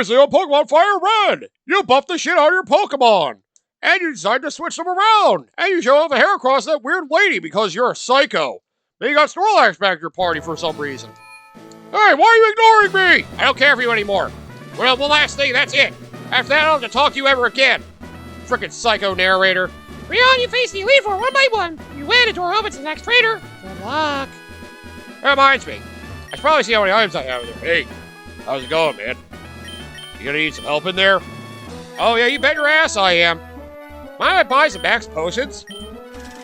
Previously on Pokemon FireRed, you buffed the shit out of your Pokemon, and you decided to switch them around, and you show off a hair across that weird lady because you're a psycho. Then you got Snorlax back to your party for some reason. Hey, why are you ignoring me? I don't care for you anymore. Well, the last thing, that's it. After that, I don't have to talk to you ever again. Frickin' psycho narrator. Rion, you face the Elite Four one by one. You win, a door opens to the next trader. Good luck. That reminds me. I should probably see how many items I have in there. Hey, how's it going, man? You gonna need some help in there? Oh, yeah, you bet your ass I am. Mind I buy some max potions?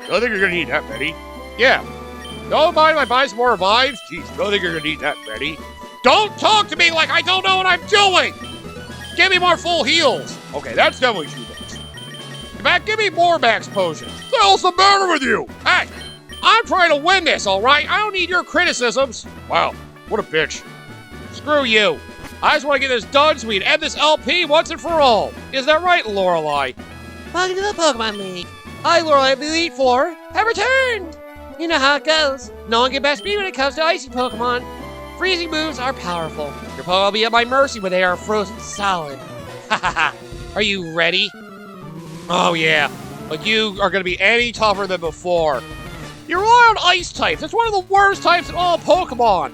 Don't think you're gonna need that many. Yeah. Don't mind if I buy some more revives? Jeez, don't think you're gonna need that many. Don't talk to me like I don't know what I'm doing! Give me more full heals! Okay, that's definitely too much. In fact, give me more max potions. What the hell's the matter with you? Hey, I'm trying to win this, alright? I don't need your criticisms. Wow, what a bitch. Screw you. I just want to get this done so we can end this LP once and for all. Is that right, Lorelei? Welcome to the Pokemon League. I, Lorelei of the Elite Four, have returned. You know how it goes. No one can best me when it comes to icy Pokemon. Freezing moves are powerful. Your Pokemon will be at my mercy when they are frozen solid. Hahaha. Are you ready? Oh yeah, but you are going to be any tougher than before. You rely on ice types. It's one of the worst types in all Pokemon.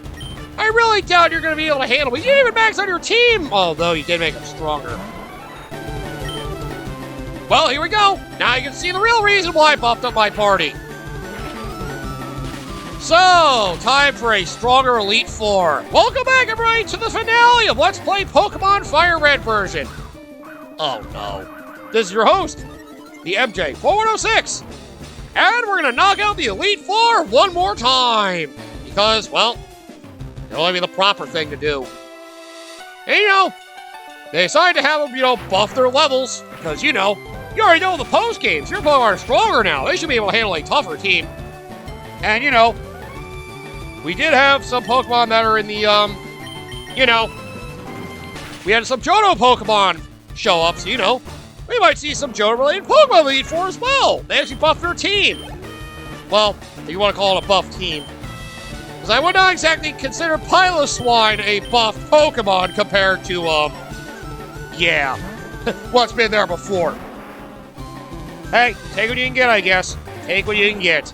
I really doubt you're going to be able to handle me. You didn't even max on your team. Although you did make them stronger. Well, here we go. Now you can see the real reason why I buffed up my party. So, time for a stronger Elite Four. Welcome back, everybody, to the finale of Let's Play Pokemon FireRed version. Oh no. This is your host, the MJ4106. And we're going to knock out the Elite Four one more time. Because, well, it'll only be the proper thing to do. And, they decided to have them, buff their levels. Because, you already know the post games. Your Pokemon are stronger now. They should be able to handle a tougher team. And, we did have some Pokemon that are in the, we had some Johto Pokemon show up, so, we might see some Johto-related Pokemon Elite Four as well. They actually buffed their team. Well, if you want to call it a buff team. Because I would not exactly consider Piloswine a buff Pokemon compared to, what's been there before. Hey, take what you can get, I guess. Take what you can get.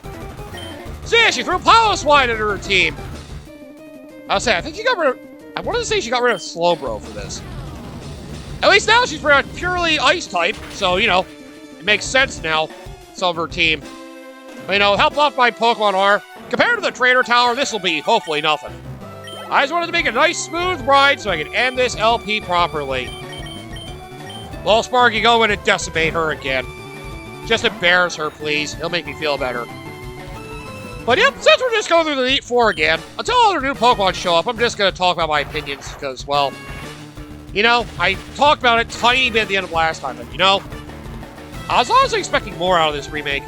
See, she threw Piloswine into her team. I think she got rid of... I wanted to say she got rid of Slowbro for this. At least now she's purely Ice type, so, it makes sense now, some of her team. But, how buff my Pokemon are, compared to the Trainer Tower, this will be, hopefully, nothing. I just wanted to make a nice, smooth ride so I can end this LP properly. Well, Sparky, go in and decimate her again. Just embarrass her, please. It'll make me feel better. But yep, since we're just going through the Elite Four again, until other new Pokemon show up, I'm just going to talk about my opinions, because, well, I talked about it a tiny bit at the end of last time, but, I was honestly expecting more out of this remake.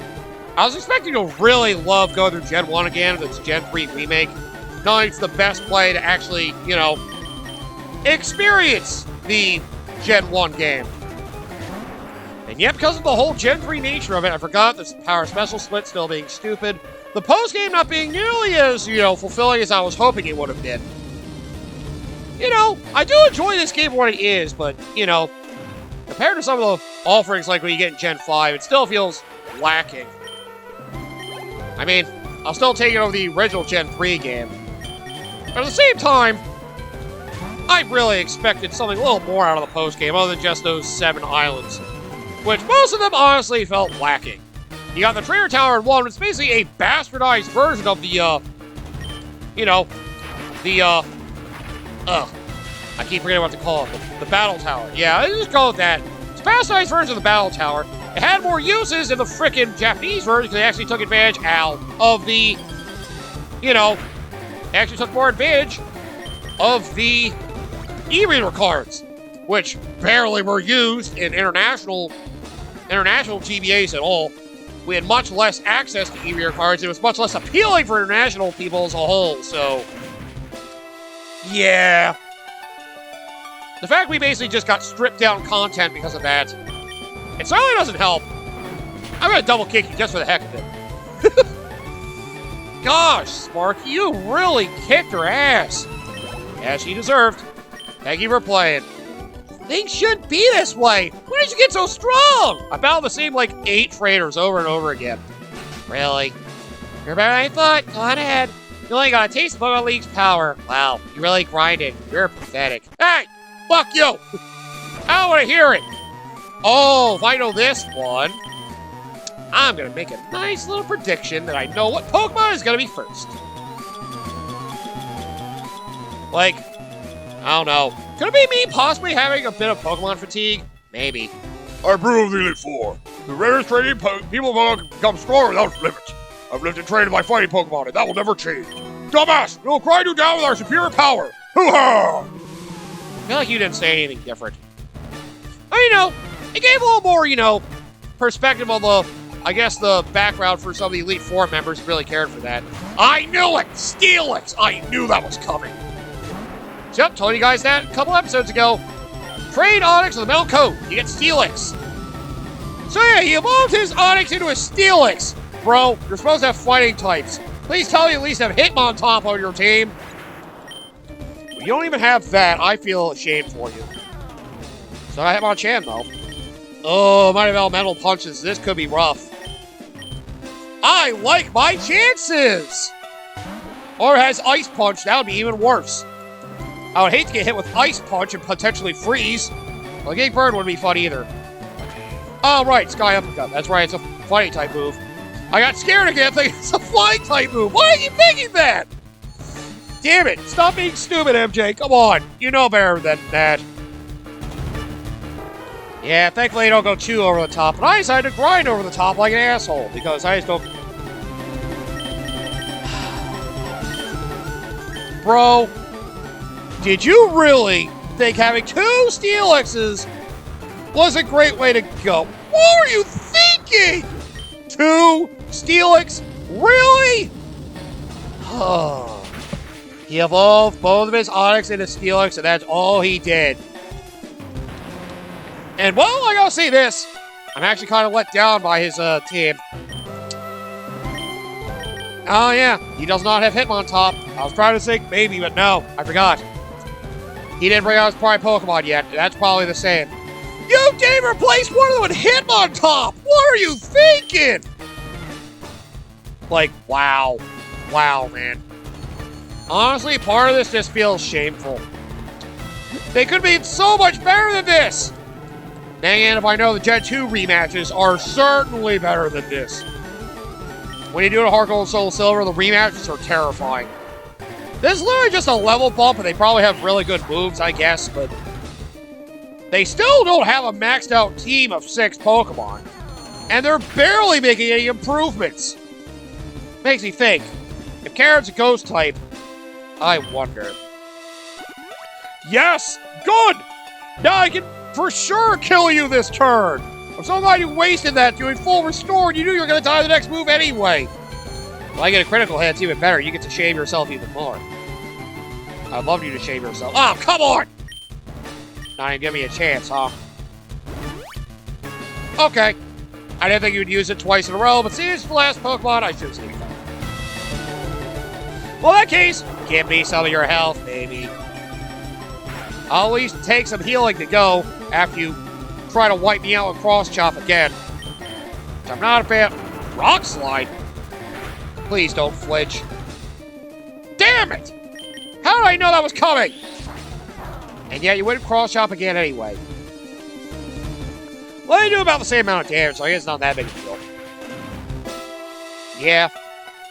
I was expecting to really love going through Gen 1 again with its Gen 3 remake. Knowing it's the best way to actually, experience the Gen 1 game. And yet, because of the whole Gen 3 nature of it, I forgot the Power Special Split still being stupid. The post-game not being nearly as, fulfilling as I was hoping it would have been. I do enjoy this game for what it is, but, compared to some of the offerings like when you get in Gen 5, it still feels lacking. I mean, I'll still take it over the original Gen 3 game. But at the same time, I really expected something a little more out of the post-game other than just those 7 islands. Which most of them honestly felt lacking. You got the Trainer Tower in 1, which is basically a bastardized version of the, I keep forgetting what to call it, the Battle Tower. Yeah, let's just call it that. It's a bastardized version of the Battle Tower. It had more uses in the frickin' Japanese version because they actually took advantage, of the, they actually took more advantage of the e-reader cards, which barely were used in international GBAs at all. We had much less access to e-reader cards. It was much less appealing for international people as a whole, so... yeah. The fact we basically just got stripped down content because of that, it certainly doesn't help. I'm gonna double kick you just for the heck of it. Gosh, Sparky, you really kicked her ass. As she deserved. Thank you for playing. Things shouldn't be this way. When did you get so strong? I battled the same, like, 8 trainers over and over again. Really? You're better than I thought. Go on ahead. You only got a taste of Pokemon League's power. Wow, you really grinded. You're pathetic. Hey! Fuck you! I don't want to hear it! Oh, if I know this one, I'm going to make a nice little prediction that I know what Pokemon is going to be first. Like, I don't know. Could it be me possibly having a bit of Pokemon fatigue? Maybe. I brew of the Elite Four. The rarest training people can become stronger without limit. I've lived and trained my fighting Pokemon, and that will never change. Dumbass! We'll grind you down with our superior power! Hoo-ha! I feel like you didn't say anything different. Oh, it gave a little more, perspective on the, I guess, the background for some of the Elite Four members who really cared for that. I knew it! Steelix! I knew that was coming. So, yep, told you guys that a couple episodes ago. Trade Onix with a metal coat. You get Steelix. So yeah, he evolved his Onix into a Steelix. Bro, you're supposed to have fighting types. Please tell me you at least have Hitmontop on your team. You don't even have that. I feel ashamed for you. So I have Hitmonchan, though. Oh, might have elemental punches. This could be rough. I like my chances! Or has Ice Punch. That would be even worse. I would hate to get hit with Ice Punch and potentially freeze. Well, Gig Bird wouldn't be fun either. Oh, right. Sky Uppercut. That's right. It's a fighting type move. I got scared again thinking it's a flying type move. Why are you thinking that? Damn it. Stop being stupid, MJ. Come on. You know better than that. Yeah, thankfully you don't go too over the top. But I decided to grind over the top like an asshole because I just don't... Bro, did you really think having 2 Steelixes was a great way to go? What were you thinking? 2 Steelix? Really? He evolved both of his Onix into Steelix, and that's all he did. And, well, I gotta say this. I'm actually kind of let down by his team. Oh, yeah. He does not have Hitmontop. I was trying to think maybe, but no. I forgot. He didn't bring out his prime Pokemon yet. That's probably the same. You didn't replace one of them with Hitmontop! What are you thinking? Like, wow. Wow, man. Honestly, part of this just feels shameful. They could be so much better than this! And if I know the Gen 2 rematches are certainly better than this. When you do it at Heart Gold and Soul Silver, the rematches are terrifying. This is literally just a level bump, and they probably have really good moves, I guess, but... They still don't have a maxed out team of 6 Pokemon. And they're barely making any improvements. Makes me think, if Carrot's a ghost type, I wonder. Yes! Good! Now I can for sure kill you this turn! I'm so glad you wasted that doing full restore and you knew you were going to die the next move anyway! Well, I get a critical hit, it's even better. You get to shame yourself even more. I'd love you to shame yourself. Oh, come on! Not even give me a chance, huh? Okay. I didn't think you would use it twice in a row, but since it's the last Pokemon, I should have seen it coming. Well, in that case, give me some of your health, baby. I'll at least take some healing to go after you try to wipe me out with Cross Chop again. Which I'm not a fan. Rock Slide? Please don't flinch. Damn it! How did I know that was coming? And yet you wouldn't Cross Chop again anyway. Well, they do about the same amount of damage, so I guess it's not that big a deal. Yeah.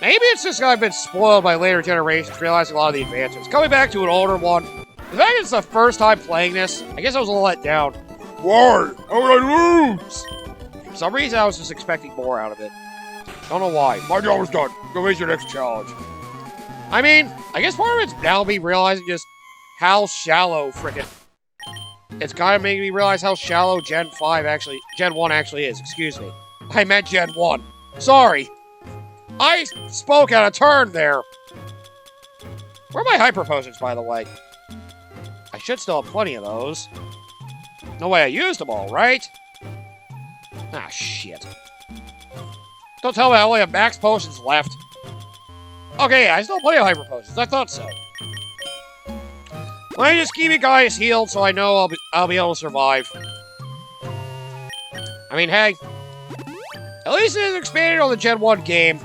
Maybe it's just I've been spoiled by later generations, realizing a lot of the advancements. Coming back to an older one. The fact it's the first time playing this, I guess I was a little let down. Why? How would I lose? For some reason, I was just expecting more out of it. Don't know why. My job is done. Go face your next challenge. I mean, I guess part of it's now me realizing just how shallow frickin'. It's kind of making me realize how shallow Gen 1 actually is. Excuse me. I meant Gen 1. Sorry. I spoke out of turn there. Where are my Hyper Potions, by the way? I should still have plenty of those. No way I used them all, right? Ah, shit. Don't tell me I only have max potions left. Okay, I still have plenty of Hyper Potions. I thought so. Let me just keep you guys healed so I know I'll be able to survive. I mean, hey, at least it is expanded on the Gen 1 game.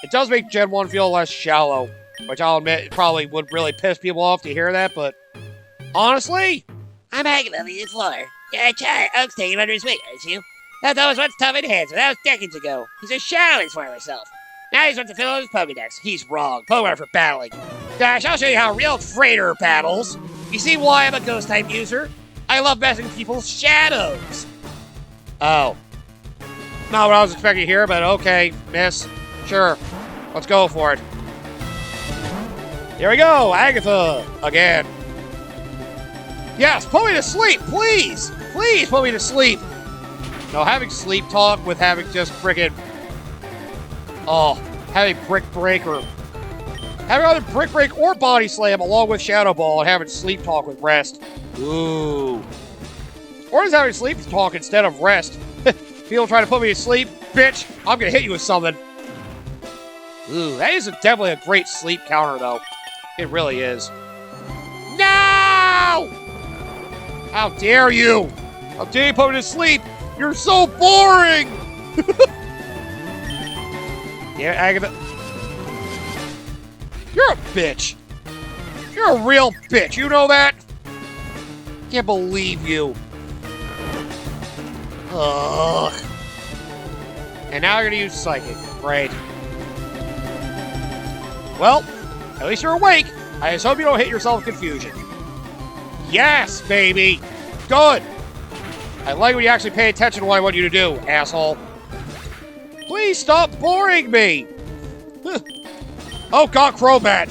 It does make Gen 1 feel less shallow, which I'll admit it probably would really piss people off to hear that, but honestly, I'm hanging on the floor. Yeah, Charlie Oak's taking him under his wing, aren't you? That was once tough and handsome. That was decades ago. He's a shallow for himself. Now he's wants to fill out his Pokedex. He's wrong. Pokemon are for battling. Dash, I'll show you how a real trainer battles. You see why I'm a Ghost-type user? I love messing with people's shadows. Oh. Not what I was expecting to hear, but okay, miss. Sure. Let's go for it. Here we go, Agatha, again. Yes, put me to sleep, please! Please put me to sleep! No, having sleep talk with having just frickin'... Oh, having Brick Break or... Having either Brick Break or Body Slam along with Shadow Ball and having sleep talk with rest. Ooh. Or just having sleep talk instead of rest. People trying to put me to sleep? Bitch, I'm gonna hit you with something. Ooh, that is definitely a great sleep counter, though. It really is. No! How dare you? How dare you put me to sleep? You're so boring! Yeah, Agatha. You're a bitch. You're a real bitch. You know that? Can't believe you. Ugh. And now you're gonna use Psychic. Great. Well, at least you're awake. I just hope you don't hit yourself with confusion. Yes, baby. Good. I like when you actually pay attention to what I want you to do, asshole. Please stop boring me. Oh, God, Crobat.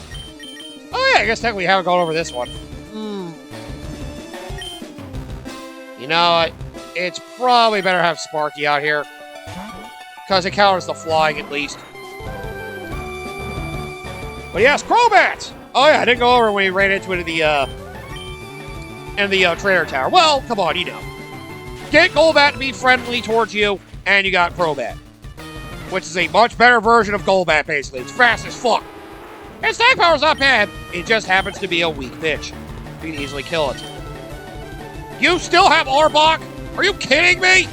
Oh, yeah, I guess technically we haven't gone over this one. You know, it's probably better to have Sparky out here. Because it counters the flying, at least. But yes, Crobat! Oh, yeah, I didn't go over when we ran into it in the trainer tower. Well, come on, you know. Get Golbat to be friendly towards you, and you got Crobat. Which is a much better version of Golbat, basically. It's fast as fuck. Its attack power's not bad. It just happens to be a weak bitch. You can easily kill it. You still have Arbok? Are you kidding me?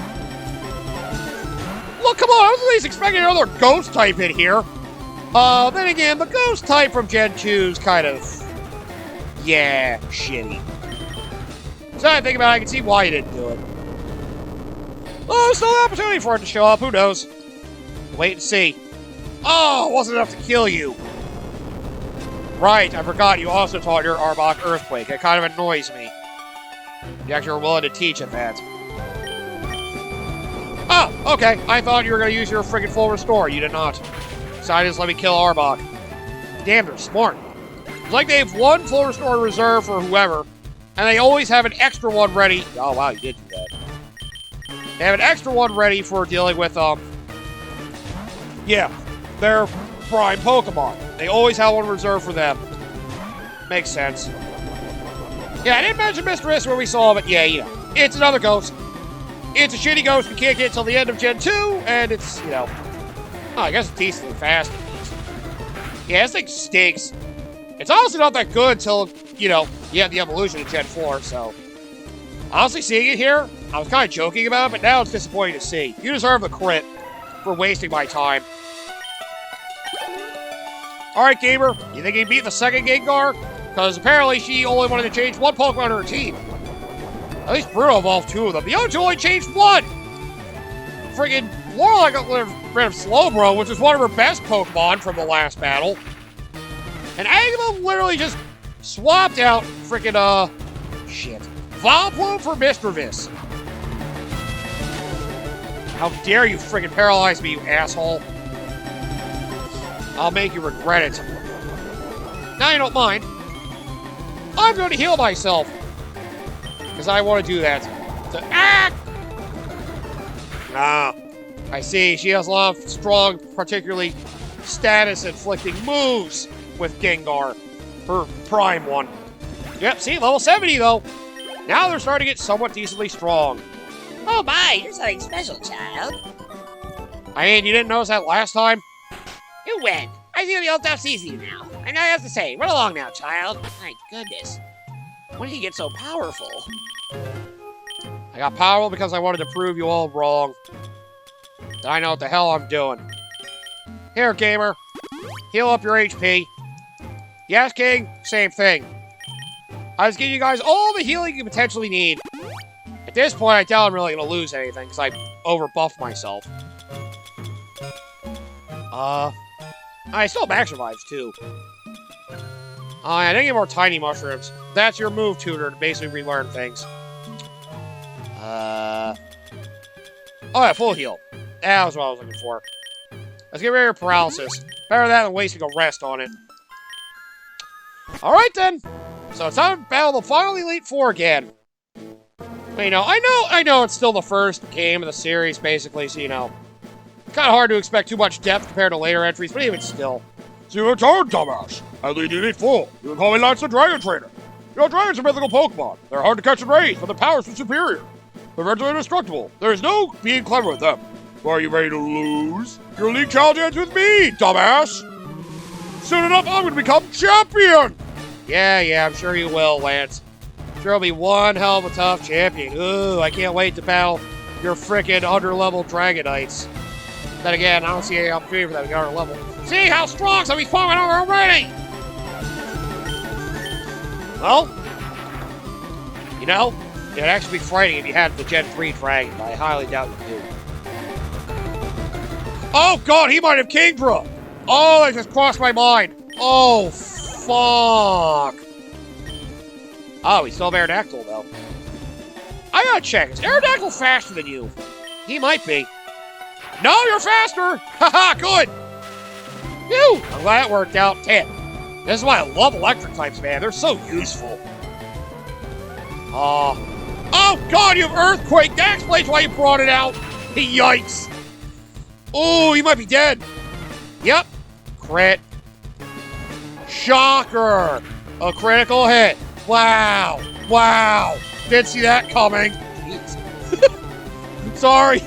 Look, come on, I was at least expecting another Ghost type in here. Then again, the Ghost type from Gen 2 is kind of... Yeah, shitty. So I think about it, I can see why you didn't do it. Oh, still an opportunity for it to show up, who knows? Wait and see. Oh, it wasn't enough to kill you. Right, I forgot you also taught your Arbok Earthquake. It kind of annoys me. You actually were willing to teach it that. Oh, okay. I thought you were going to use your friggin' full restore. You did not. Decided to let me kill Arbok. Damn, they're smart. It's like they have one full restore reserve for whoever, and they always have an extra one ready. Oh, wow, you did do that. They have an extra one ready for dealing with, yeah, their prime Pokemon. They always have one reserved for them. Makes sense. Yeah, I didn't mention Mr. S where we saw him, but yeah, you know, it's another ghost. It's a shitty ghost we can't get till the end of Gen 2, and it's, you know, oh, I guess it's decently fast. Yeah, this thing stinks. It's honestly not that good till, you know, you have the evolution in Gen 4, so. Honestly, seeing it here, I was kind of joking about it, but now it's disappointing to see. You deserve the crit for wasting my time. Alright, gamer, you think you beat the second Gengar? Because apparently she only wanted to change one Pokemon on her team. At least Bruno evolved two of them. The other two only changed one! Friggin' Lorelei got rid of Slowbro, which is one of her best Pokemon from the last battle. And Agatha literally just swapped out frickin', shit. Vileplume for Misdreavus. How dare you frickin' paralyze me, you asshole. I'll make you regret it. Now you don't mind. I'm going to heal myself. Because I want to do that. So, Ah, I see. She has a lot of strong, particularly status-inflicting moves with Gengar. Her prime one. Yep, see, level 70, though. Now they're starting to get somewhat decently strong. Oh my, you're something special, child. I mean, you didn't notice that last time? You win. I feel the old stuff's easy now. I know what to say. Run along now, child. My goodness. When did he get so powerful? I got powerful because I wanted to prove you all wrong. That I know what the hell I'm doing. Here, gamer. Heal up your HP. Yes, King? Same thing. I was giving you guys all the healing you potentially need. At this point, I doubt I'm really going to lose anything, because I over-buffed myself. I still have max revives, too. Oh, yeah, I didn't get more tiny mushrooms. That's your move tutor to basically relearn things. Oh, yeah, full heal. That was what I was looking for. Let's get rid of your paralysis. Better that than wasting a rest on it. Alright then. So it's time to battle the final Elite Four again. You know, I know it's still the first game of the series, basically, so you know. Kind of hard to expect too much depth compared to later entries, but even still. See your turn, dumbass. I lead the Elite Four. You can call me Lance the Dragon Trainer. You know, dragons are mythical Pokemon. They're hard to catch and raise, but their powers are superior. They're virtually indestructible. There is no being clever with them. Well, are you ready to lose? Your league challenge ends with me, dumbass. Soon enough, I'm going to become champion. Yeah, I'm sure you will, Lance. Sure will be one hell of a tough champion. Ooh, I can't wait to battle your frickin' under-level Dragonites. Then again, I don't see any opportunity for them to get under level. See how strong some of these Pokemon are already! Well, you know, it'd actually be frightening if you had the Gen 3 Dragon, but I highly doubt you do. Oh god, he might have Kingdra! Oh, that just crossed my mind. Oh, fuck. Oh, he's still Aerodactyl, though. I gotta check. Is Aerodactyl faster than you? He might be. No, you're faster! Haha, good! Phew! I'm glad it worked out. 10. This is why I love electric types, man. They're so useful. Oh god, you have Earthquake! That explains why you brought it out! Yikes! Oh, he might be dead. Yep. Crit. Shocker! A critical hit. Wow! Didn't see that coming. Jeez. Sorry.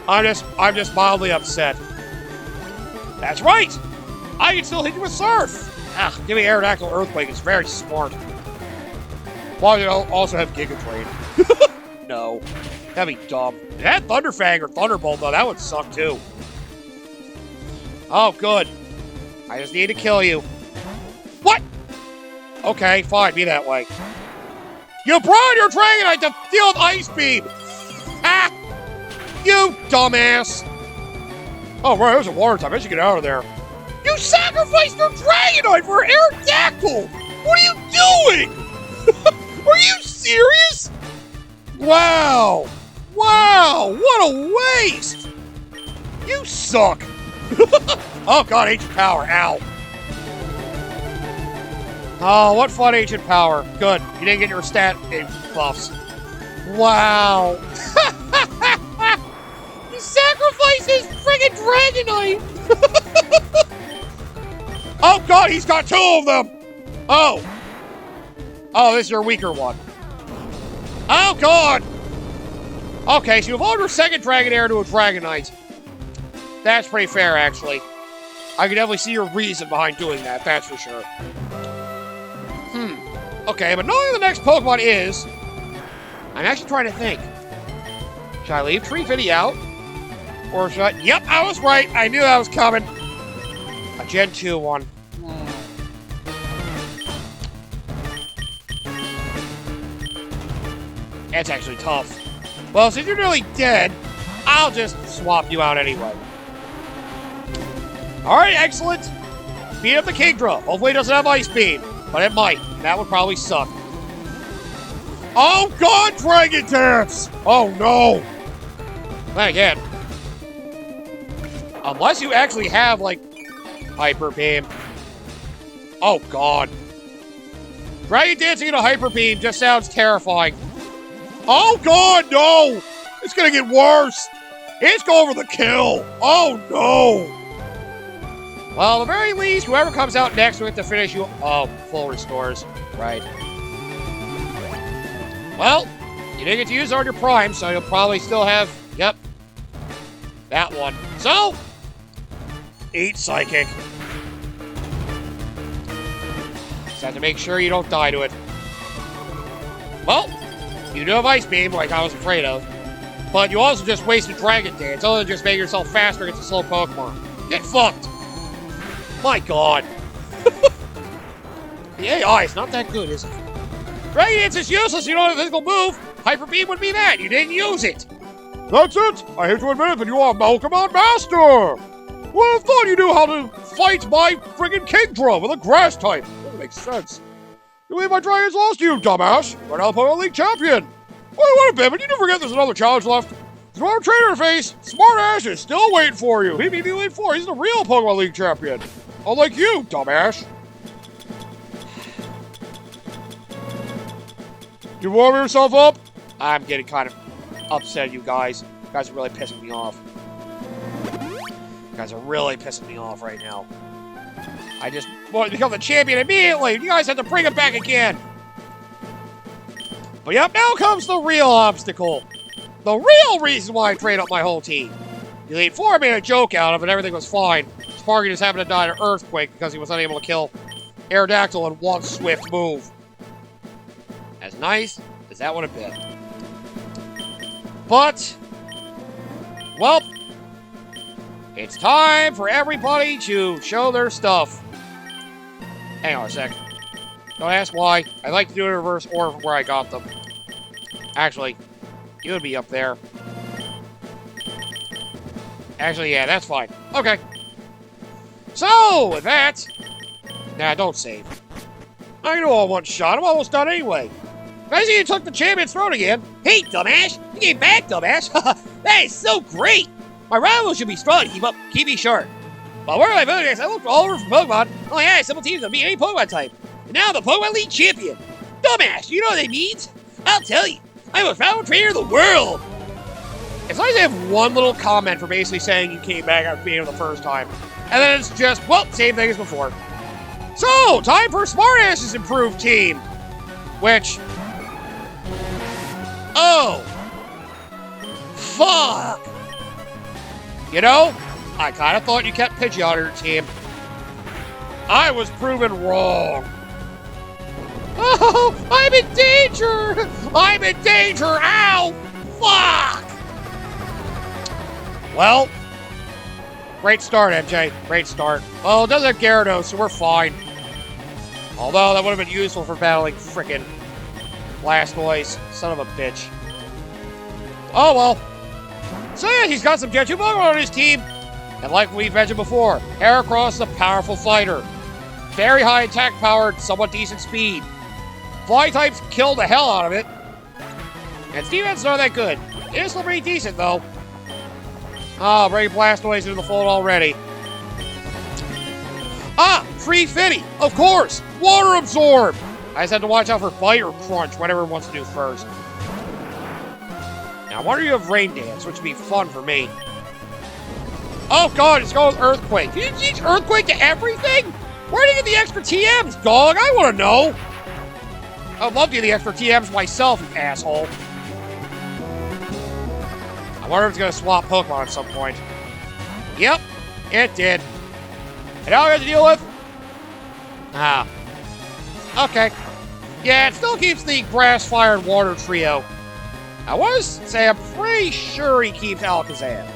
I'm just mildly upset. That's right! I can still hit you with Surf! Ah, give me Aerodactyl Earthquake, it's very smart. Why do you also have Giga Drain? No. That'd be dumb. It had Thunderfang or Thunderbolt, though. That would suck, too. Oh, good. I just need to kill you. What? Okay, fine. Be that way. You brought your Dragonite to deal with Ice Beam! Ah! You dumbass! Oh, right, it was a water type. I should get out of there. You sacrificed your Dragonite for Aerodactyl! What are you doing? Are you serious? Wow! What a waste! You suck! Oh god, Ancient Power, ow. Oh, what fun, Ancient Power. Good, you didn't get your stat buffs. Wow. He sacrificed his friggin' Dragonite! Oh god, he's got 2 of them! Oh, this is your weaker one. Oh god! Okay, so you evolved your second Dragonair to a Dragonite. That's pretty fair, actually. I can definitely see your reason behind doing that, that's for sure. Okay, but knowing the next Pokemon is... I'm actually trying to think. Should I leave Treefitty out? Or should I... Yep, I was right. I knew that was coming. A Gen 2 one. That's actually tough. Well, since you're nearly dead, I'll just swap you out anyway. Alright, excellent. Beat up the Kingdra. Hopefully it doesn't have Ice Beam, but it might. That would probably suck. Oh god, Dragon Dance! Oh no! Then again, unless you actually have, like, Hyper Beam. Oh god. Dragon Dancing in a Hyper Beam just sounds terrifying. Oh god, no! It's gonna get worse! It's going for the kill! Oh no! Well, at the very least, whoever comes out next will have to finish you. Oh, full restores. Right. Well, you didn't get to use it on your Prime, so you'll probably still have, yep, that one. So, eat Psychic. Just have to make sure you don't die to it. Well, you do have Ice Beam, like I was afraid of. But you also just wasted Dragon Dance, other than just making yourself faster against a slow Pokemon. Get fucked! My god. The AI is not that good, is it? Dragon Dance is useless, you don't have a physical move. Hyper Beam would be that, you didn't use it. That's it! I hate to admit it, but you are a Pokemon Master! Well, I thought you knew how to fight my friggin' King Drum with a grass type. That makes sense. You believe my Dragon's lost to you, dumbass. You're now the Pokemon League champion. What a bit, but you do forget there's another challenge left. Smart trainer face, Smart Ash is still waiting for you. He beat me in Elite Four. He's the real Pokemon League champion. Unlike you, dumbass. You warm yourself up? I'm getting kind of upset at you guys. You guys are really pissing me off. You guys are really pissing me off right now. I just want to become the champion immediately. You guys have to bring it back again. But yep, now comes the real obstacle. The real reason why I trained up my whole team. Elite Four made a joke out of it, everything was fine. Sparky just happened to die in an earthquake because he was unable to kill Aerodactyl in one swift move. As nice as that would have been. But, well, it's time for everybody to show their stuff. Hang on a sec. Don't ask why. I like to do it in reverse order from where I got them. Actually, you would be up there. Actually, yeah, that's fine. Okay. So, with that... Nah, don't save. I can do all one shot. I'm almost done anyway. I see you took the champion's throne again. Hey, dumbass! You came back, dumbass! That is so great! My rival should be strong. Keep me sharp. But where are my Pokedex? I looked all over for Pokemon. Oh yeah, simple teams don't beat any Pokemon type. And now the Pokemon League champion. Dumbass, you know what that means? I'll tell you. I'm a power trainer of the world. It's nice to have one little comment for basically saying you came back after being here the first time. And then it's just, well, same thing as before. So, time for Smartash's improved team. Which... Oh! Fuck! You know, I kind of thought you kept Pidgeot on your team. I was proven wrong. Oh, I'm in danger! I'm in danger! Ow! Fuck! Well, great start, MJ. Great start. Well, it doesn't have Gyarados, so we're fine. Although, that would have been useful for battling frickin' Blastoise. Son of a bitch. Oh, well. So yeah, he's got some Gen 2 Pokemon on his team. And like we've mentioned before, Heracross is a powerful fighter. Very high attack power, somewhat decent speed. Fly types kill the hell out of it. And its defense not that good. It is still pretty decent, though. Ah, bringing Blastoise into the fold already. Ah, Free Fitty, of course. Water Absorb. I just have to watch out for Bite or Crunch, whatever it wants to do first. Now, I wonder if you have Rain Dance, which would be fun for me. Oh, God, it's going with Earthquake. Did you teach Earthquake to everything? Where did you get the extra TMs, dog? I want to know. I'd love to get the extra TMs myself, you asshole. I wonder if it's going to swap Pokemon at some point. Yep, it did. And now we have to deal with... Ah. Okay. Yeah, it still keeps the Grass, Fire, and Water trio. I was to say I'm pretty sure he keeps Alakazam.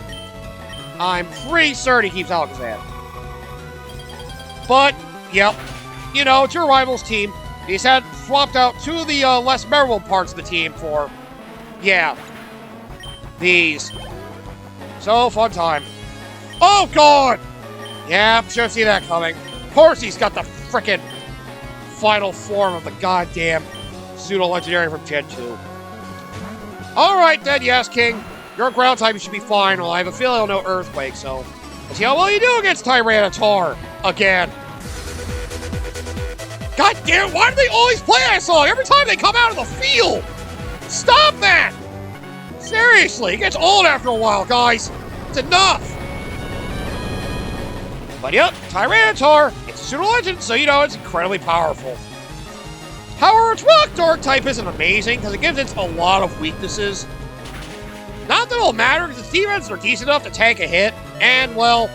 I'm pretty certain he keeps Alakazam. But, yep. You know, it's your rival's team. He's had swapped out two of the less memorable parts of the team for... Yeah. These. So, fun time. Oh, God! Yeah, should have seen that coming. Of course he's got the frickin' final form of the goddamn pseudo-legendary from Gen 2. Alright then, yes, King. Your ground type should be fine. Well, I have a feeling I'll know Earthquake, so... Let's see how well you do against Tyranitar. Again. God damn, why do they always play that song every time they come out of the field? Stop that! Seriously, it gets old after a while, guys. It's enough. But yep, Tyranitar, it's a pseudo-legend, so you know it's incredibly powerful. However, its Rock Dark type isn't amazing, because it gives it a lot of weaknesses. Not that it'll matter, because its defenses are decent enough to tank a hit, and, well,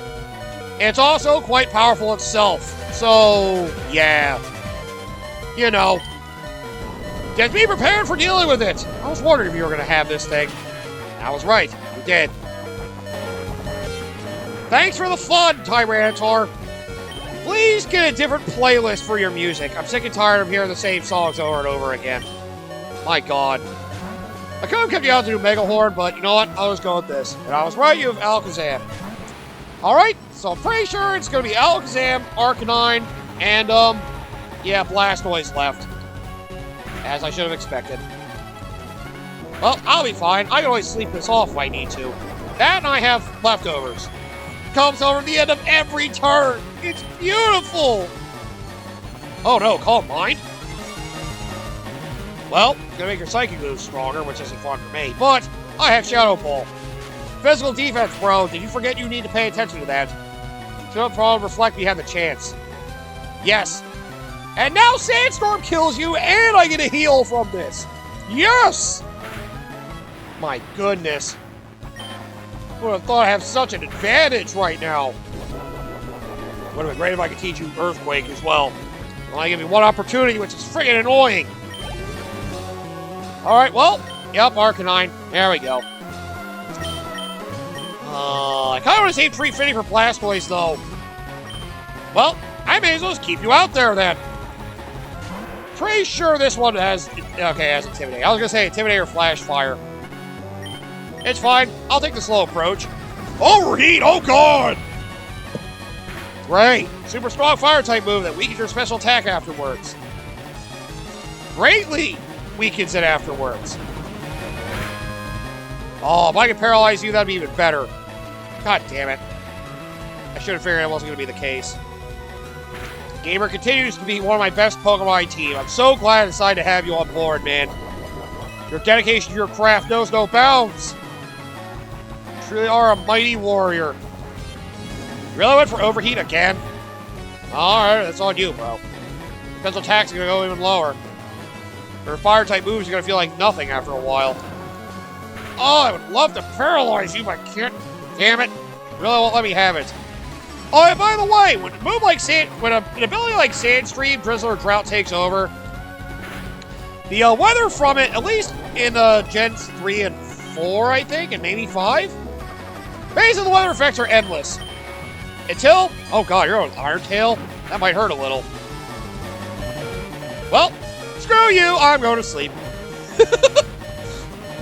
it's also quite powerful itself. So, yeah. You know. Just be prepared for dealing with it. I was wondering if you were going to have this thing. I was right. You did. Thanks for the fun, Tyranitar. Please get a different playlist for your music. I'm sick and tired of hearing the same songs over and over again. My God. I could have kept you out to do Megahorn, but you know what? I'll just go with this. And I was right, you have Alakazam. Alright, so I'm pretty sure it's going to be Alakazam, Arcanine, and, yeah, Blastoise left. As I should have expected. Well, I'll be fine. I can always sleep this off if I need to. That and I have leftovers. Comes over at the end of every turn. It's beautiful. Oh no, Calm Mind. Well, gonna make your psychic moves stronger, which isn't fun for me, but I have Shadow Ball. Physical defense, bro. Did you forget you need to pay attention to that? Should probably reflect you have the chance. Yes. And now Sandstorm kills you, and I get a heal from this. Yes! My goodness. Would have thought I have such an advantage right now. Would have been great if I could teach you Earthquake as well. Only give me one opportunity, which is friggin' annoying. Alright, well, yep, Arcanine. There we go. I kind of want to save 350 for Blastoise, though. Well, I may as well just keep you out there, then. Pretty sure this one has... Okay, has Intimidate. I was going to say Intimidate or Flash Fire. It's fine. I'll take the slow approach. Overheat! Oh, God! Great. Super strong Fire-type move that weakens your special attack afterwards. Greatly weakens it afterwards. Oh, if I could paralyze you, that'd be even better. God damn it. I should have figured that wasn't going to be the case. Gamer continues to be one of my best Pokemon team. I'm so glad I decided to have you on board, man. Your dedication to your craft knows no bounds. You truly are a mighty warrior. You really went for Overheat again? Alright, that's on you, bro. Pencil attacks are going to go even lower. Your Fire-type moves are going to feel like nothing after a while. Oh, I would love to paralyze you, but I can't. Damn it. Really won't let me have it. Oh, and by the way, when a move like when an ability like Sandstream, Drizzle, or Drought takes over, the weather from it, at least in Gens 3 and 4, I think, and maybe 5, basically the weather effects are endless. Until, oh god, you're on Iron Tail? That might hurt a little. Well, screw you, I'm going to sleep.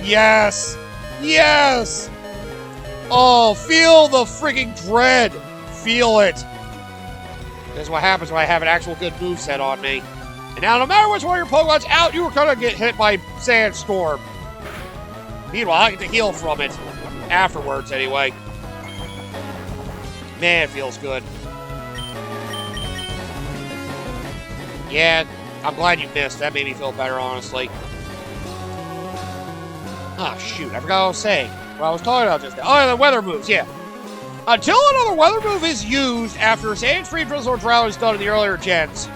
Yes! Yes! Oh, feel the freaking dread. Feel it. This is what happens when I have an actual good moveset on me. And now, no matter which one of your Pokemon's out, you are going to get hit by Sandstorm. Meanwhile, I get to heal from it. Afterwards, anyway. Man, it feels good. Yeah, I'm glad you missed. That made me feel better, honestly. Ah, shoot. I forgot what I was saying. What I was talking about just now. Oh, the weather moves, yeah. Until another weather move is used after Sandstream, Drizzle, or Drought is done in the earlier gens,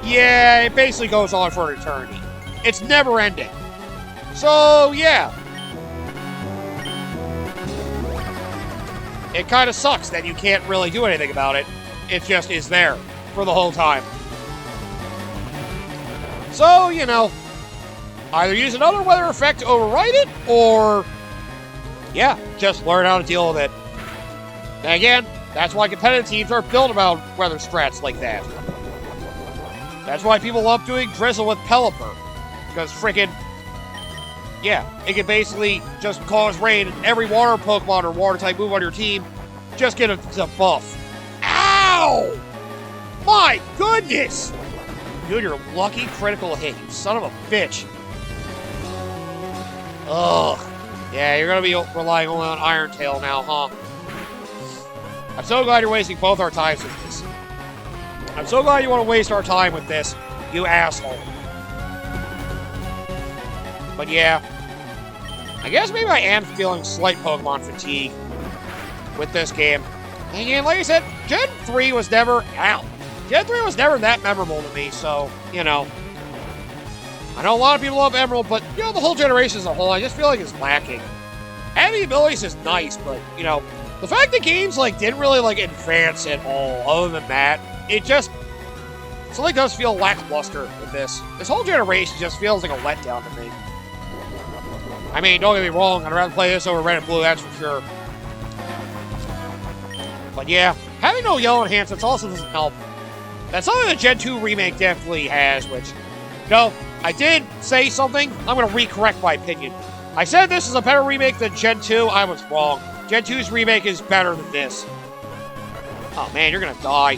yeah, it basically goes on for an eternity. It's never ending. So, yeah. It kind of sucks that you can't really do anything about it. It just is there for the whole time. So, you know, either use another weather effect to override it, or, yeah, just learn how to deal with it. And again, that's why competitive teams are built around weather strats like that. That's why people love doing Drizzle with Pelipper. Because freaking, yeah, it can basically just cause rain and every water Pokemon or water-type move on your team just get a buff. Ow! My goodness! Dude, you're a lucky critical hit, you son of a bitch. Ugh. Yeah, you're going to be relying only on Iron Tail now, huh? I'm so glad you're wasting both our times with this. I'm so glad you want to waste our time with this, you asshole. But yeah, I guess maybe I am feeling slight Pokemon fatigue with this game. And again, like I said, Gen 3 was never out. Gen 3 was never that memorable to me, so, you know. I know a lot of people love Emerald, but, you know, the whole generation as a whole, I just feel like it's lacking. And the abilities is nice, but, you know, the fact that games, like, didn't really, like, advance at all, other than that, it just Something does feel lackluster with this. This whole generation just feels like a letdown to me. I mean, don't get me wrong, I'd rather play this over red and blue, that's for sure. But yeah, having no yellow enhancements also doesn't help. That's something the Gen 2 remake definitely has, which, I did say something. I'm going to recorrect my opinion. I said this is a better remake than Gen 2. I was wrong. Gen 2's remake is better than this. Oh man, you're going to die.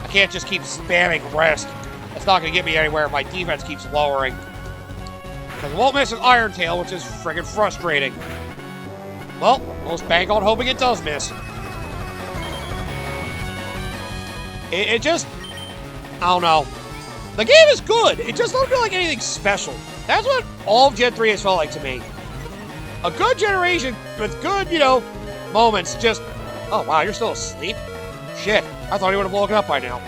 I can't just keep spamming rest. That's not going to get me anywhere if my defense keeps lowering. Because it won't miss an Iron Tail, which is friggin' frustrating. Well, let's bank on hoping it does miss. It just, I don't know. The game is good. It just don't feel like anything special. That's what all of Gen 3 has felt like to me. A good generation with good, moments just... Oh, wow, you're still asleep? Shit, I thought he would have woken up by now.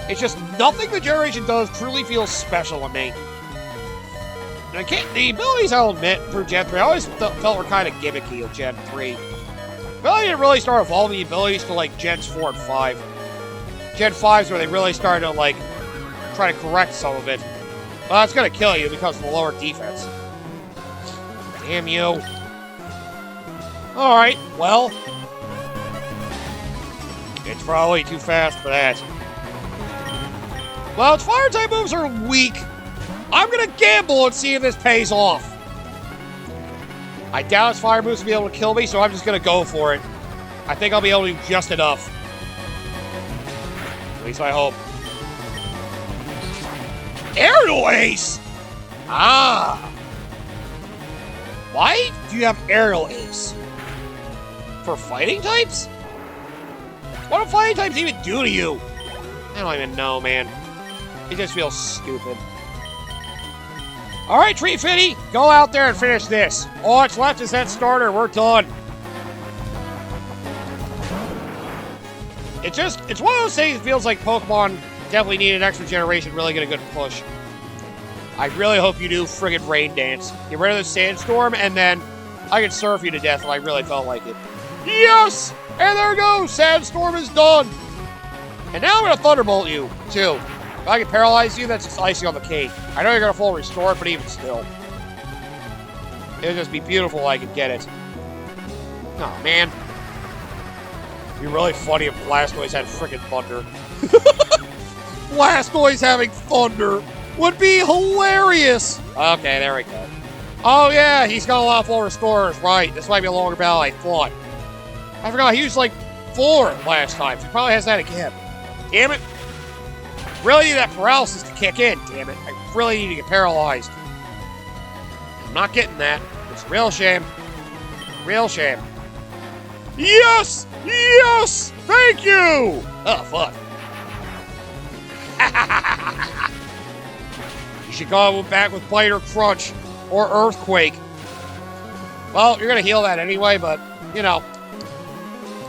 It's just nothing the generation does truly feels special to me. And the abilities, I'll admit, for Gen 3, I always felt were kind of gimmicky with Gen 3. But I didn't really start evolving the abilities till, Gens 4 and 5. Gen 5 is where they really started to, try to correct some of it. Well, it's gonna kill you because of the lower defense. Damn you. Alright, well. It's probably too fast for that. Well, its fire type moves are weak. I'm gonna gamble and see if this pays off. I doubt its fire moves will be able to kill me, so I'm just gonna go for it. I think I'll be able to do just enough. At least I hope. Aerial Ace! Ah! Why do you have Aerial Ace? For fighting types? What do fighting types even do to you? I don't even know, man. It just feels stupid. Alright, Tree Fitty, go out there and finish this. All that's left is that starter. We're done. It's one of those things that feels like Pokemon definitely need an extra generation to really get a good push. I really hope you do friggin' Rain Dance. Get rid of the Sandstorm, and then I could surf you to death if I really felt like it. Yes! And there we go! Sandstorm is done! And now I'm gonna Thunderbolt you, too. If I can paralyze you, that's just icing on the cake. I know you're gonna full restore, but even still. It would just be beautiful if I could get it. Oh, man. It'd be really funny if Blastoise had frickin' thunder. Blastoise having thunder would be hilarious! Okay, there we go. Oh yeah, he's got a lot of full restorers, right. This might be a longer battle than I thought. I forgot, he used 4 last time, so he probably has that again. Damn it. Really need that paralysis to kick in, damn it. I really need to get paralyzed. I'm not getting that. It's a real shame. Real shame. Yes! Yes! Thank you! Oh, fuck. You should go back with Bite or Crunch or Earthquake. Well, you're going to heal that anyway, but,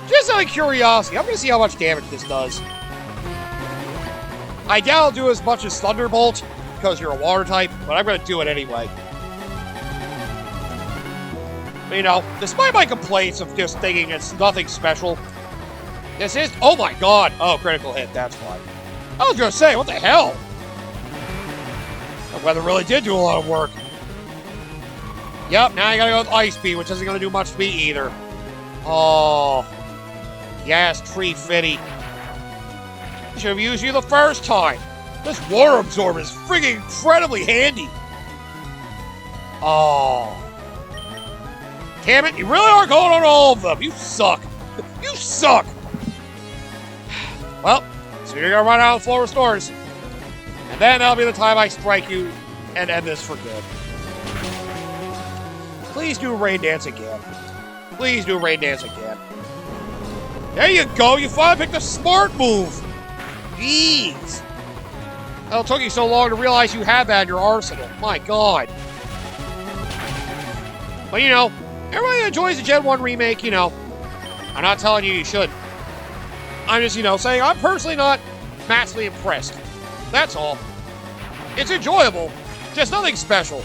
just out of curiosity, I'm going to see how much damage this does. I doubt I'll do as much as Thunderbolt, because you're a water type, but I'm going to do it anyway. Despite my complaints of just thinking it's nothing special, this is... Oh my god! Oh, critical hit, that's why. I was going to say, what the hell? The weather really did do a lot of work. Yep, now you gotta go with Ice Beam, which isn't going to do much to me either. Oh. Yes, Tree Fitty. I should have used you the first time. This Water Absorb is friggin' incredibly handy. Oh. Damn it, you really are going on all of them. You suck. You suck. Well, so you're going to run out of full restores. And then that'll be the time I strike you and end this for good. Please do Rain Dance again. Please do Rain Dance again. There you go. You finally picked a smart move. Jeez. Hell, it took you so long to realize you had that in your arsenal. My god. But everybody that enjoys the Gen 1 remake, I'm not telling you should. I'm just, saying I'm personally not massively impressed. That's all. It's enjoyable, just nothing special.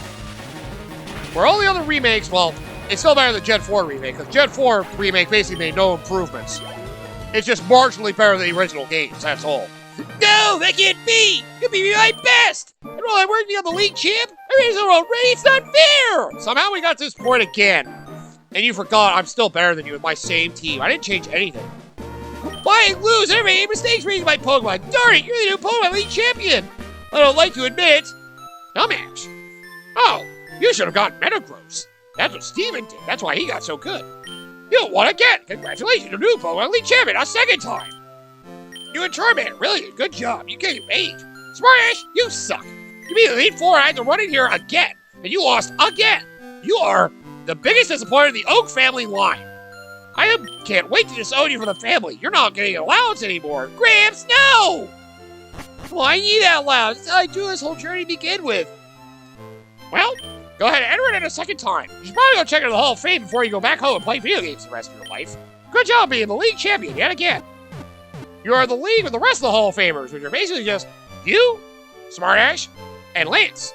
Where all the other remakes, well, it's still better than Gen 4 remake, because Gen 4 remake basically made no improvements. It's just marginally better than the original games, that's all. No, that can't be! You'll be my best! And all I worked to become the league champ? Everything's already, it's not fair! Somehow we got to this point again. And you forgot I'm still better than you with my same team. I didn't change anything. Why I lose? I made mistakes raising my Pokemon. Darn it, you're the new Pokemon League champion! I don't like to admit it. Dumbass. Oh, you should have gotten Metagross. That's what Steven did. That's why he got so good. You won again. Congratulations, you're new Pokemon League champion a second time. You and Charmander, really good job. You came 8. Smartass, you suck. You beat the Elite Four and I had to run in here again. And you lost again. You are the biggest disappointment in the Oak family line. I can't wait to disown you from the family. You're not getting an allowance anymore. Gramps, no! Well, I need that allowance. I do this whole journey to begin with. Well, go ahead and enter it in a second time. You should probably go check into the Hall of Fame before you go back home and play video games the rest of your life. Good job being the league champion yet again. You are the league with the rest of the Hall of Famers, which are basically just you, Smartass, and Lance.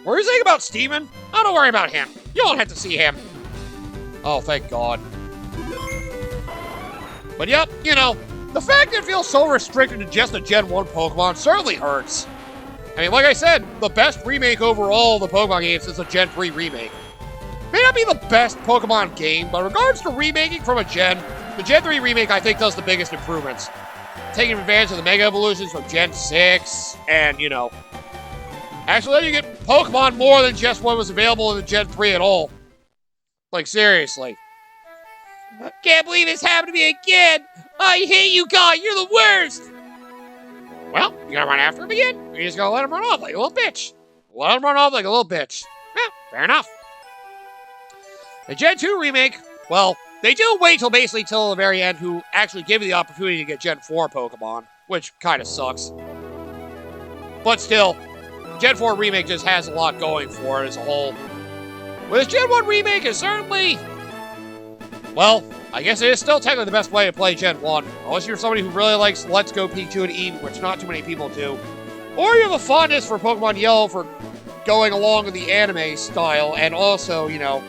What were you saying about Steven? Oh, don't worry about him. You don't have to see him. Oh, thank God. But yep, you know, the fact that it feels so restricted to just the Gen 1 Pokemon certainly hurts. I mean, like I said, the best remake overall of the Pokemon games is the Gen 3 remake. May not be the best Pokemon game, but in regards to remaking from a Gen, the Gen 3 remake I think does the biggest improvements. Taking advantage of the Mega Evolutions from Gen 6, and, you know, actually letting you get Pokemon more than just what was available in the Gen 3 at all. Like, seriously. Can't believe this happened to me again! I hate you, God! You're the worst! Well, you gonna run after him again? Or you just gonna let him run off like a little bitch? Let him run off like a little bitch. Fair enough. The Gen 2 remake, well, they do wait till the very end to actually give you the opportunity to get Gen 4 Pokemon, which kind of sucks. But still, Gen 4 remake just has a lot going for it as a whole. With Gen 1 remake is certainly, well, I guess it is still technically the best way to play Gen 1, unless you're somebody who really likes Let's Go Pikachu and Eevee, which not too many people do. Or you have a fondness for Pokemon Yellow for going along with the anime style, and also, you know,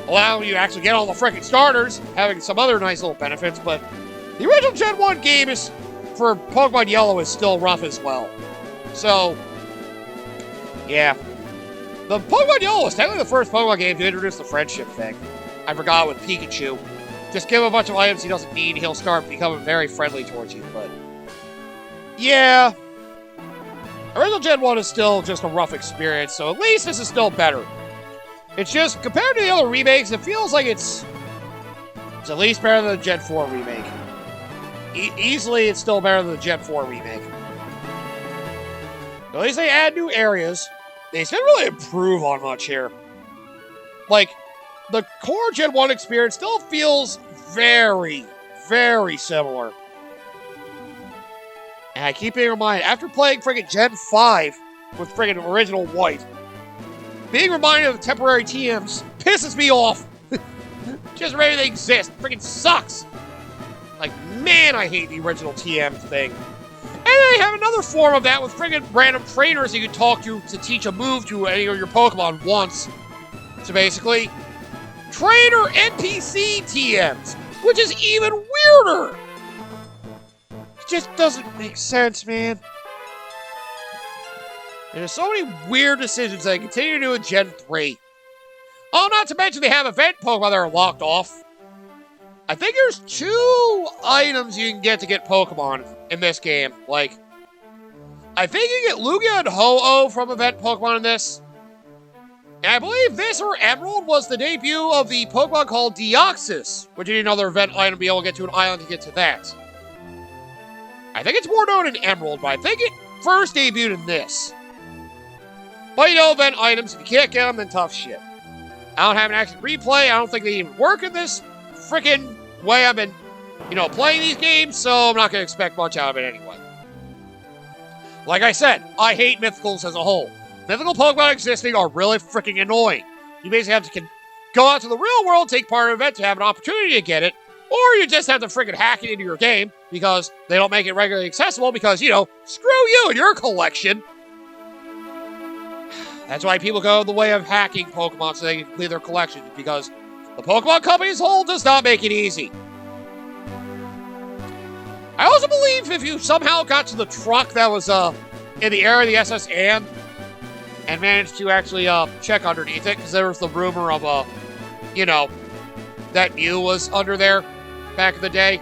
allowing you to actually get all the frickin' starters, having some other nice little benefits, but the original Gen 1 game is, for Pokemon Yellow, is still rough as well. So, yeah. The Pokemon Yellow was technically the first Pokemon game to introduce the friendship thing. I forgot with Pikachu. Just give him a bunch of items he doesn't need, he'll start becoming very friendly towards you, but yeah. Original Gen 1 is still just a rough experience, so at least this is still better. It's just, compared to the other remakes, it feels like it's at least better than the Gen 4 remake. Easily, it's still better than the Gen 4 remake. At least they add new areas. They didn't really improve on much here. Like, the core Gen 1 experience still feels very, very similar. And I keep being reminded, after playing friggin' Gen 5 with friggin' original White, being reminded of the temporary TMs pisses me off. Just for everything exists. Friggin' sucks. Like, man, I hate the original TM thing. And then they have another form of that with friggin' random trainers you can talk to teach a move to any of your Pokemon once. So basically, trainer NPC TMs, which is even weirder. It just doesn't make sense, man. There's so many weird decisions they continue to do in Gen 3. Oh, not to mention they have event Pokemon that are locked off. I think there's 2 items you can get to get Pokemon in this game. Like, I think you get Lugia and Ho-Oh from event Pokemon in this. And I believe this or Emerald was the debut of the Pokemon called Deoxys, which you need another event item to be able to get to an island to get to that. I think it's more known in Emerald, but I think it first debuted in this. But you know, event items, if you can't get them, then tough shit. I don't have an action replay. I don't think they even work in this freaking way I've been, you know, playing these games, so I'm not going to expect much out of it anyway. Like I said, I hate Mythicals as a whole. Mythical Pokemon existing are really freaking annoying. You basically have to go out to the real world, take part in an event to have an opportunity to get it, or you just have to freaking hack it into your game because they don't make it regularly accessible because, you know, screw you and your collection. That's why people go the way of hacking Pokemon so they can complete their collections, because the Pokemon company as a whole does not make it easy. I also believe if you somehow got to the truck that was in the area of the SS Anne and managed to actually check underneath it, because there was the rumor of you know, that Mew was under there back in the day,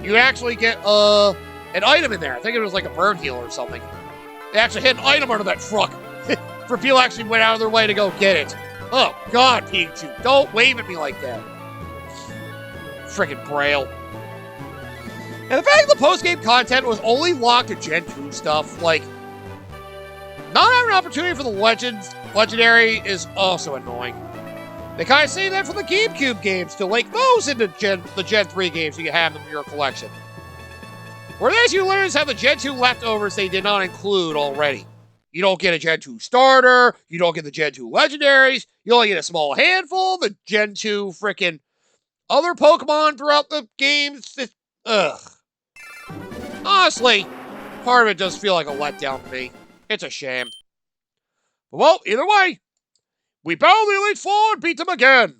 you actually get an item in there. I think it was like a burn heal or something. They actually hid an item under that truck for people actually went out of their way to go get it. Oh, God, Pikachu, don't wave at me like that. Frickin' Braille. And the fact that the post-game content was only locked to Gen 2 stuff, like, not having an opportunity for the Legendary is also annoying. They kind of say that for the GameCube games to link those into the Gen 3 games you can have them in your collection. Whereas you literally have the Gen 2 leftovers they did not include already. You don't get a Gen 2 starter, you don't get the Gen 2 Legendaries, you only get a small handful, the Gen 2 frickin' other Pokemon throughout the games. Ugh. Honestly, part of it does feel like a letdown to me. It's a shame. But well, either way, we battled the Elite Four and beat them again.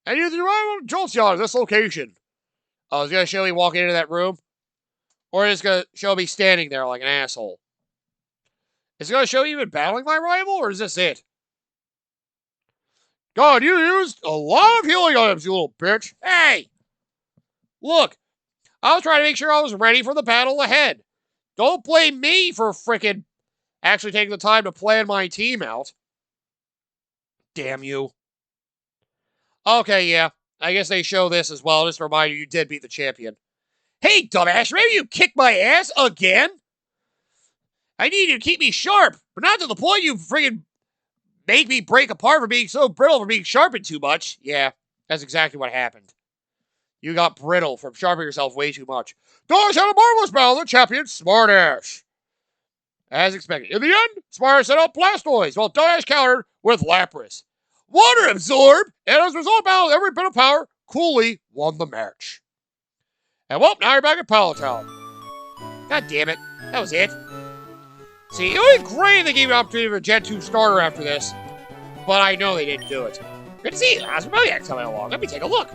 And you arrive on Jolteon at this location. Oh, is it going to show me walking into that room? Or is it going to show me standing there like an asshole? Is it going to show you even battling my rival, or is this it? God, you used a lot of healing items, you little bitch. Hey! Look, I was trying to make sure I was ready for the battle ahead. Don't blame me for frickin' actually taking the time to plan my team out. Damn you. Okay, yeah. I guess they show this as well. Just a reminder, you did beat the champion. Hey, dumbass, maybe you kicked my ass again? I need you to keep me sharp, but not to the point you friggin' make me break apart for being so brittle for being sharpened too much. Yeah, that's exactly what happened. You got brittle from sharpening yourself way too much. Dash had a marvelous battle with the champion, Smartash. As expected. In the end, Smartash set up Blastoise, while Dash countered with Lapras. Water absorb, and as a result of battle, every bit of power, coolly won the match. And well, now you're back at Pallet Town. God damn it. That was it. See, it would be great if they gave you an opportunity for a Gen 2 starter after this, but I know they didn't do it. Good to see you. Osmodiac coming along. Let me take a look.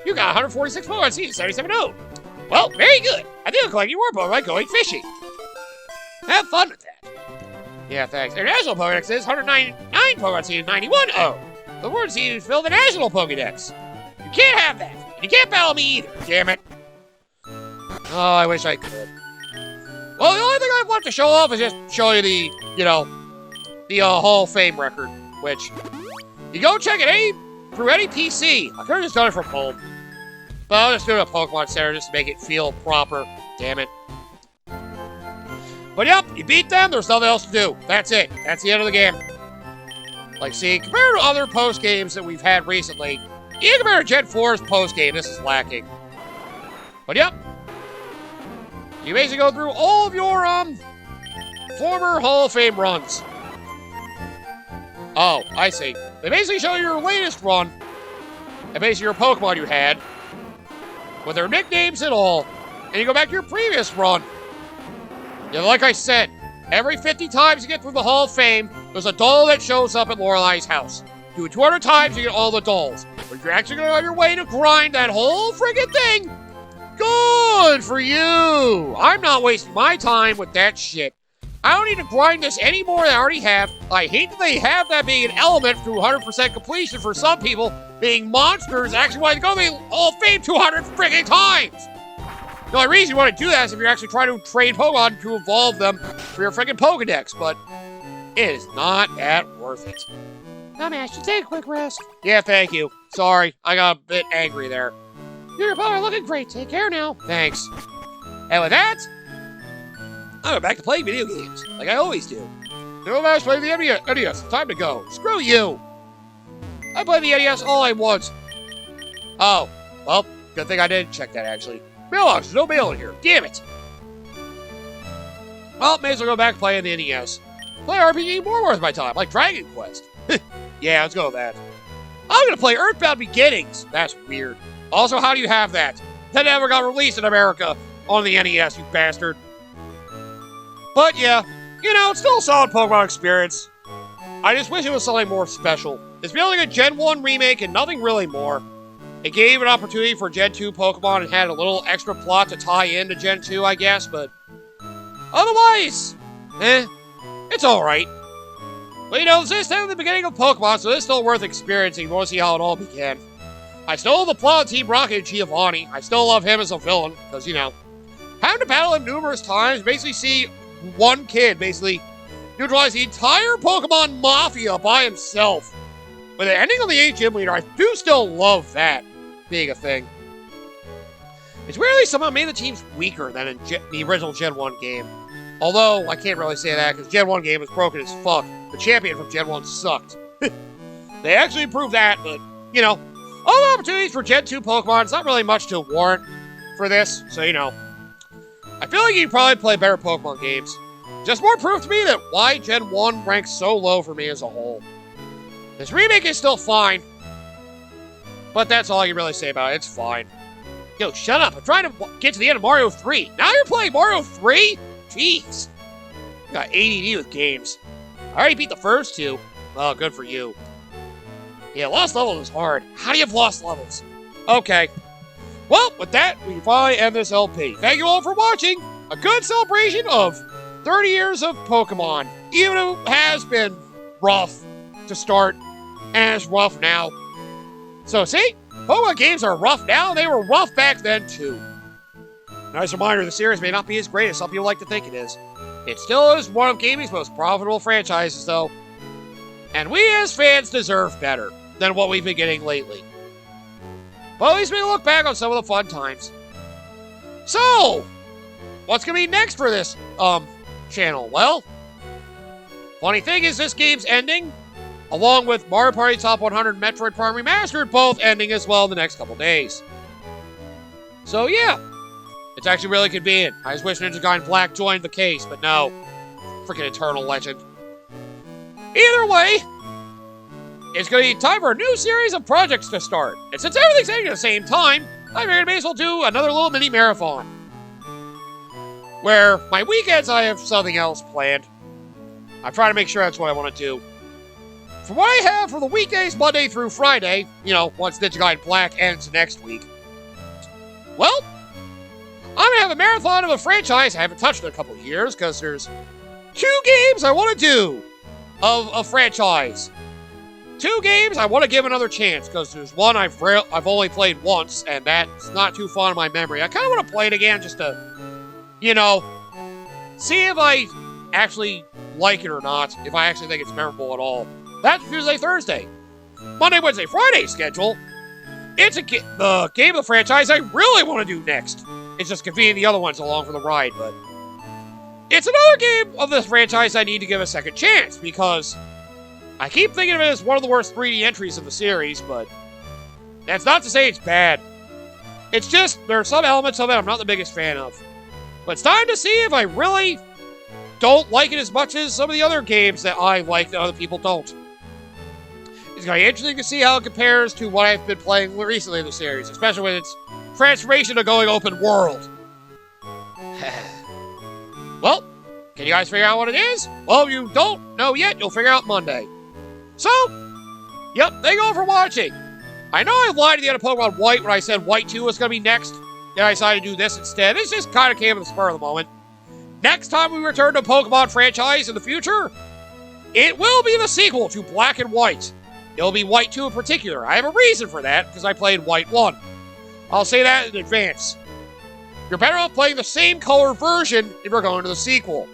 You got 146 Pokemon season 77-0. Well, very good. I think I'll collect you more Pokemon going fishing. Have fun with that. Yeah, thanks. International Pokedex is 199 Pokemon season 91-0. The word season fill the national Pokedex. You can't have that. And you can't battle me either, damn it. Oh, I wish I could. Well, the only thing I want to show off is just show you the, the Hall of Fame record, which you go check it through any PC. I could have just done it from home. But I'll just do it at Pokemon Center just to make it feel proper. Damn it. But yep, you beat them, there's nothing else to do. That's it. That's the end of the game. Like, see, compared to other post-games that we've had recently, even compared to Gen 4's post-game, this is lacking. But yep. You basically go through all of your, former Hall of Fame runs. Oh, I see. They basically show your latest run, and basically your Pokemon you had, with their nicknames and all, and you go back to your previous run. Yeah, like I said, every 50 times you get through the Hall of Fame, there's a doll that shows up at Lorelei's house. Do it 200 times, you get all the dolls. But if you're actually going on your way to grind that whole friggin' thing, good for you! I'm not wasting my time with that shit. I don't need to grind this any more than I already have. I hate that they have that being an element through 100% completion for some people, being monsters actually want to go to the Hall of Fame 200 friggin' times! The only reason you want to do that is if you're actually trying to train Pokemon to evolve them for your friggin' Pokedex, but it is not that worth it. Dumbass, you take a quick rest. Yeah, thank you. Sorry, I got a bit angry there. Your Pokemon looking great. Take care now. Thanks. And with that, I'm back to playing video games, like I always do. No matter playing the NES. Time to go. Screw you. I play the NES all I want. Oh, well, good thing I didn't check that, actually. Mailbox, there's no mail in here. Damn it. Well, may as well go back playing the NES. Play RPG more worth my time, like Dragon Quest. Yeah, let's go with that. I'm gonna play Earthbound Beginnings. That's weird. Also, how do you have that? That never got released in America on the NES, you bastard. But yeah, it's still a solid Pokemon experience. I just wish it was something more special. It's feeling like a Gen 1 remake and nothing really more. It gave an opportunity for Gen 2 Pokemon and had a little extra plot to tie into Gen 2, I guess, but otherwise, it's alright. But you know, this is still the beginning of Pokemon, so it's still worth experiencing. You want to see how it all began. I still love the plot of Team Rocket and Giovanni. I still love him as a villain, because, you know, having to battle him numerous times, basically see one kid basically neutralize the entire Pokemon Mafia by himself. With the ending on the 8 Gym Leader, I do still love that being a thing. It's weirdly somehow made the teams weaker than in the original Gen 1 game. Although, I can't really say that, because Gen 1 game was broken as fuck. The champion from Gen 1 sucked. They actually improved that, but, you know, all the opportunities for Gen 2 Pokemon, it's not really much to warrant for this, so, you know. I feel like you could probably play better Pokemon games. Just more proof to me that why Gen 1 ranks so low for me as a whole. This remake is still fine, but that's all I can really say about it. It's fine. Yo, shut up. I'm trying to get to the end of Mario 3. Now you're playing Mario 3? Jeez. You got ADD with games. I already beat the first 2. Well, good for you. Yeah, lost levels is hard. How do you have lost levels? Okay. Well, with that, we can finally end this LP. Thank you all for watching. A good celebration of 30 years of Pokemon. Even though it has been rough to start, and it's rough now. So, see? Pokemon games are rough now. They were rough back then, too. Nice reminder, the series may not be as great as some people like to think it is. It still is one of gaming's most profitable franchises, though. And we as fans deserve better than what we've been getting lately. But at least we can look back on some of the fun times. So, what's going to be next for this, channel? Well, funny thing is this game's ending, along with Mario Party Top 100 Metroid Prime Remastered, both ending as well in the next couple days. So, yeah. It's actually really convenient. I just wish Ninja Gaiden Black joined the case, but no. Freaking Eternal Legend. Either way, it's going to be time for a new series of projects to start. And since everything's ending at the same time, I figured I may as well do another little mini marathon. Where my weekends I have something else planned. I'm trying to make sure that's what I want to do. From what I have for the weekdays, Monday through Friday, you know, once Ninja Gaiden Black ends next week, well, I'm going to have a marathon of a franchise I haven't touched in a couple of years, because there's 2 games I want to do of a franchise. 2 games I want to give another chance, because there's one I've only played once, and that's not too fond of my memory. I kind of want to play it again just to, you know, see if I actually like it or not, if I actually think it's memorable at all. That's Tuesday, Thursday. Monday, Wednesday, Friday schedule. It's the game of the franchise I really want to do next. It's just convenient the other ones along for the ride, but it's another game of this franchise I need to give a second chance, because I keep thinking of it as one of the worst 3D entries of the series, but that's not to say it's bad. It's just, there are some elements of it I'm not the biggest fan of. But it's time to see if I really don't like it as much as some of the other games that I like that other people don't. It's going to be interesting to see how it compares to what I've been playing recently in the series, especially with its transformation to going open world. Well, can you guys figure out what it is? Well, if you don't know yet, you'll figure out Monday. So, yep, thank you all for watching. I know I lied at the end of Pokemon White when I said White 2 was going to be next. Then I decided to do this instead. This just kind of came at the spur of the moment. Next time we return to Pokemon franchise in the future, it will be the sequel to Black and White. It'll be White 2 in particular. I have a reason for that, because I played White 1. I'll say that in advance. You're better off playing the same color version if you're going to the sequel.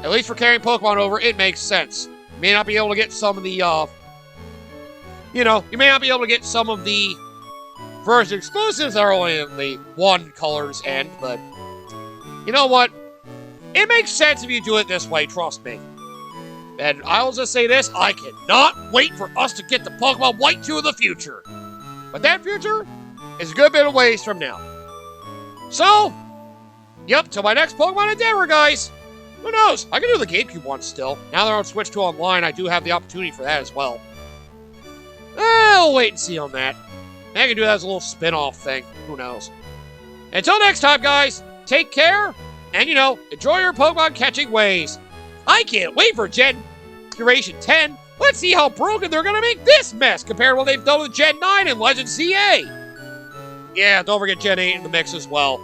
At least for carrying Pokemon over, it makes sense. You may not be able to get some of the, you may not be able to get some of the version exclusives that are only in the 1 color's end, but you know what? It makes sense if you do it this way, trust me. And I'll just say this, I cannot wait for us to get to Pokemon White 2 in the future. But that future is a good bit of ways from now. So, yep, till my next Pokemon endeavor, guys. Who knows? I can do the GameCube one still. Now that I'm switched to online, I do have the opportunity for that as well. I'll wait and see on that. I can do that as a little spin-off thing. Who knows? Until next time, guys, take care, and, enjoy your Pokemon catching ways. I can't wait for Generation 10 Let's see how broken they're gonna make this mess compared to what they've done with Gen 9 and Legend CA. Yeah, don't forget Gen 8 in the mix as well.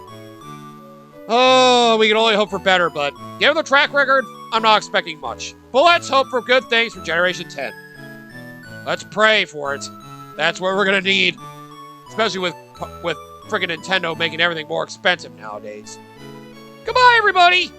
Oh, we can only hope for better, but given the track record, I'm not expecting much. But let's hope for good things for Generation 10. Let's pray for it. That's what we're gonna need, especially with freaking Nintendo making everything more expensive nowadays. Goodbye, everybody!